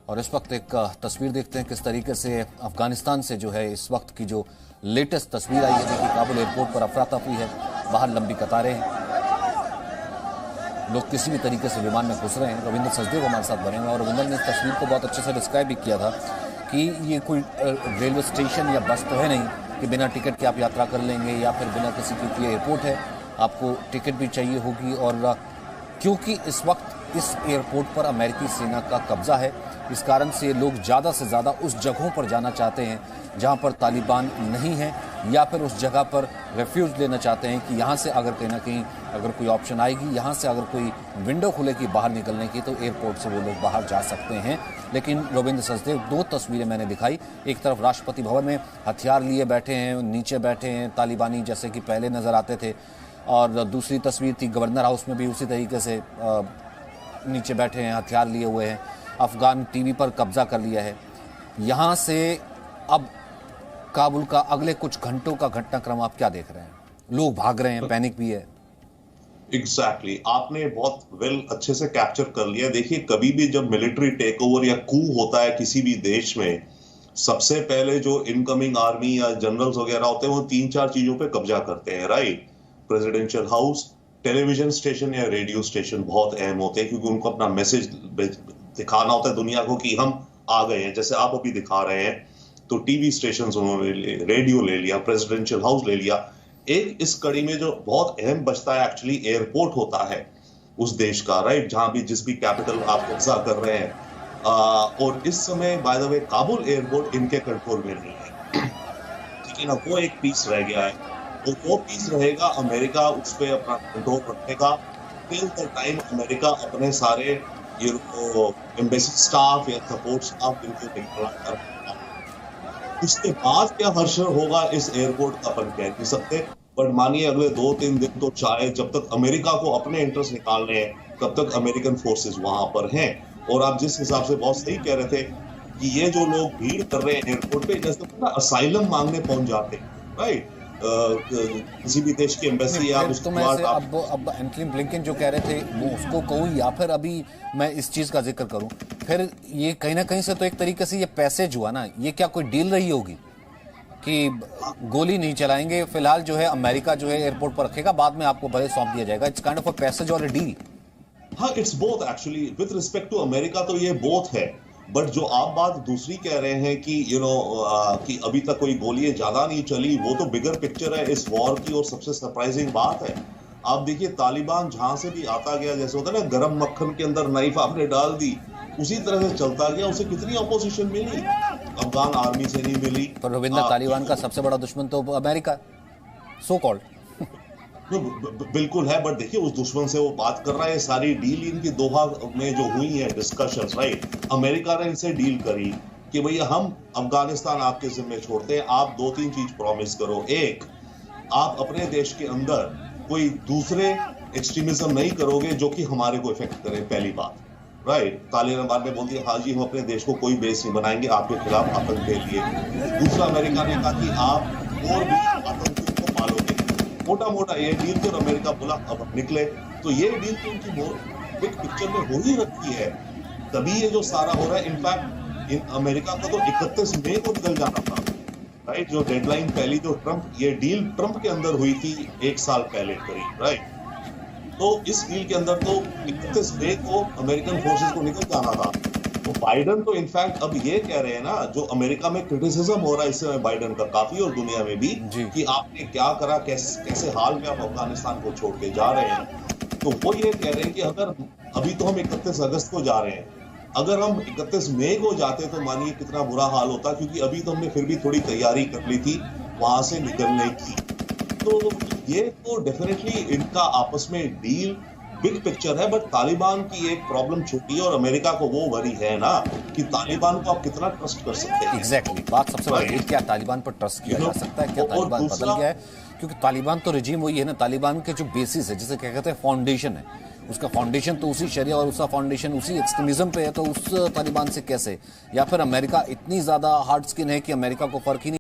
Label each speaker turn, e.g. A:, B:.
A: और इस वक्त एक तस्वीर देखते हैं किस तरीके से अफगानिस्तान से जो है इस वक्त की जो लेटेस्ट तस्वीर आई है। देखिए काबुल एयरपोर्ट पर अफरा तफरी है, बाहर लंबी कतारें हैं, लोग किसी भी तरीके से विमान में घुस रहे हैं। रविंद्र सचदेव हमारे साथ बने हुए हैं और रविंद्र ने इस तस्वीर को बहुत अच्छे से डिस्क्राइब भी किया था कि ये कोई रेलवे स्टेशन या बस तो है नहीं कि बिना टिकट के आप यात्रा कर लेंगे या फिर बिना किसी की एयरपोर्ट है, आपको टिकट भी चाहिए होगी। और क्योंकि इस वक्त इस एयरपोर्ट पर अमेरिकी सेना का कब्जा है, इस कारण से लोग ज़्यादा से ज़्यादा उस जगहों पर जाना चाहते हैं जहां पर तालिबान नहीं है, या फिर उस जगह पर रेफ्यूज लेना चाहते हैं कि यहाँ से अगर कहीं ना कहीं अगर कोई ऑप्शन आएगी, यहाँ से अगर कोई विंडो खुलेगी बाहर निकलने की, तो एयरपोर्ट से वो लोग बाहर जा सकते हैं। लेकिन रविंद्र सचदेव, दो तस्वीरें मैंने दिखाई, एक तरफ राष्ट्रपति भवन में हथियार लिए बैठे हैं, नीचे बैठे हैं तालिबानी जैसे कि पहले नज़र आते थे, और दूसरी तस्वीर थी गवर्नर हाउस में भी उसी तरीके से नीचे बैठे हैं, हथियार लिए हुए हैं। अफगान टीवी पर कब्जा कर लिया है। यहाँ से अब काबुल का अगले कुछ घंटों का घटनाक्रम आप क्या देख रहे हैं? लोग भाग रहे हैं, पैनिक भी है।
B: एग्जैक्टली आपने बहुत अच्छे से कैप्चर कर लिया। देखिए, कभी भी जब मिलिट्री टेक ओवर या कू होता है किसी भी देश में, सबसे पहले जो इनकमिंग आर्मी या जनरल्स वगैरह होते हैं वो 3-4 चीजों पे कब्जा करते हैं, right. Presidential house, television station या रेडियो स्टेशन बहुत अहम होते हैं क्योंकि उनको अपना मैसेज दिखाना होता है दुनिया को कि हम आ गए हैं, जैसे आप अभी दिखा रहे हैं। तो टीवी स्टेशन उन्होंने रेडियो ले लिया, प्रेसिडेंशियल हाउस ले लिया। एक इस कड़ी में जो बहुत अहम बचता है एक्चुअली एयरपोर्ट होता है उस देश का, राइट, जहां भी जिस भी कैपिटल आप कब्जा कर रहे हैं। और इस समय by the way Kabul airport इनके कंट्रोल में नहीं है, ठीक है ना। वो एक पीस रह गया है, तो वो पीस रहेगा, अमेरिका उस पर अपना कंट्रोल रखेगा टिल द टाइम अमेरिका अपने सारे एम्बेसी स्टाफ या सपोर्ट स्टाफ इनको निकाला कर। उसके बाद क्या हर्षण होगा इस एयरपोर्ट का अपन कह नहीं सकते, बट मानिए अगले 2-3 दिन तो चाहे, जब तक अमेरिका को अपने इंटरेस्ट निकालने हैं तब तक अमेरिकन फोर्सेस वहां पर हैं। और आप जिस हिसाब से बहुत सही कह रहे थे कि ये जो लोग भीड़ कर रहे हैं एयरपोर्ट पे, जैसे पूरा असाइलम मांगने पहुंच जाते हैं, राइट। किसी भी देश की एम्बेसी या
A: तो मैं अब एंथनी ब्लिंकन जो कह रहे थे वो उसको कहूँ या फिर अभी मैं इस चीज का जिक्र करूं, फिर ये कहीं ना कहीं से तो एक तरीके से ये पैसेज हुआ ना, ये क्या कोई डील रही होगी कि गोली नहीं चलाएंगे, फिलहाल जो है अमेरिका जो है एयरपोर्ट पर रखेगा, बाद में आपको भले सौंप दिया जाएगा। It's kind of a passage और अ डील।
B: हाँ, it's both actually. With respect to America तो ये बोथ है, बट जो आप बात दूसरी कह रहे हैं कि कि अभी तक कोई गोलियां ज्यादा नहीं चली, वो तो बिगर पिक्चर है इस वॉर की। और सबसे सरप्राइजिंग बात है, आप देखिए तालिबान जहां से भी आता गया, जैसे होता है ना गरम मक्खन के अंदर नाइफ आपने डाल दी, उसी तरह से चलता गया। उसे कितनी अपोजिशन मिली, अफगान आर्मी से नहीं मिली।
A: पर रविंद्र, तालिबान का सबसे बड़ा दुश्मन तो अमेरिका सो कॉल्ड
B: बिल्कुल है, बट देखिए उस दुश्मन से वो बात कर रहा है। सारी डील इनकी दोहा में जो हुई है डिस्कशंस, राइट, अमेरिका ने इनसे डील करी कि भैया हम अफगानिस्तान आपके जिम्मे छोड़ते हैं, आप 2-3 चीज प्रॉमिस करो। एक, आप अपने देश के अंदर कोई दूसरे एक्सट्रीमिज्म नहीं करोगे जो कि हमारे को इफेक्ट करे, पहली बात, राइट। तालिबान ने बोल दिया हाँ जी हम अपने देश को कोई बेस नहीं बनाएंगे आपके खिलाफ आतंक के लिए। दूसरा, अमेरिका ने कहा कि आप और भी आतंकियों को पालोगे। मोटा मोटा ये डील तो अमेरिका बोला अब निकले, तो ये डील तो उनकी बिग पिक्चर में हो ही रखी है, तभी ये जो सारा हो रहा है। इनफैक्ट अमेरिका को तो 31 मई को निकल जाना था, राइट, जो डेडलाइन पहली जो ये डील ट्रंप के अंदर हुई थी 1 साल पहले करीब, राइट। तो इस डील के अंदर तो 31 मई को अमेरिकन फोर्सेस को निकल जाना था। तो बाइडन तो इनफैक्ट अब ये कह रहे हैं ना, जो अमेरिका में क्रिटिसिज्म हो रहा है इस समय बाइडन का काफी और दुनिया में भी, कि आपने क्या करा, कैसे हाल में आप अफगानिस्तान को छोड़ के जा रहे हैं। तो वो ये कह रहे हैं कि अगर अभी तो हम 31 अगस्त को जा रहे हैं, अगर हम 31 मई को जाते तो मानिए कितना बुरा हाल होता, क्योंकि अभी तो हमने फिर भी थोड़ी तैयारी कर ली थी वहां से निकलने की। तो ये तो डेफिनेटली इनका आपस में डील बिग पिक्चर है, बट तालिबान की एक प्रॉब्लम छोटी है और अमेरिका को वो वरी है ना कि तालिबान को आप कितना ट्रस्ट कर सकते हैं।
A: एग्जैक्टली, बात सबसे बड़ी है, क्या तालिबान पर ट्रस्ट किया जा सकता है, क्या तालिबान बदल गया है? क्योंकि तालिबान तो रिजीम वही है ना, तालिबान के जो बेसिस है, जिसे क्या कहते हैं फाउंडेशन है, उसका फाउंडेशन तो उसी शरिया और उसका फाउंडेशन उसी एक्सट्रीमिज्म पे है, तो उस तालिबान से कैसे? या फिर अमेरिका इतनी ज्यादा हार्ड स्किन है कि अमेरिका को फर्क ही नहीं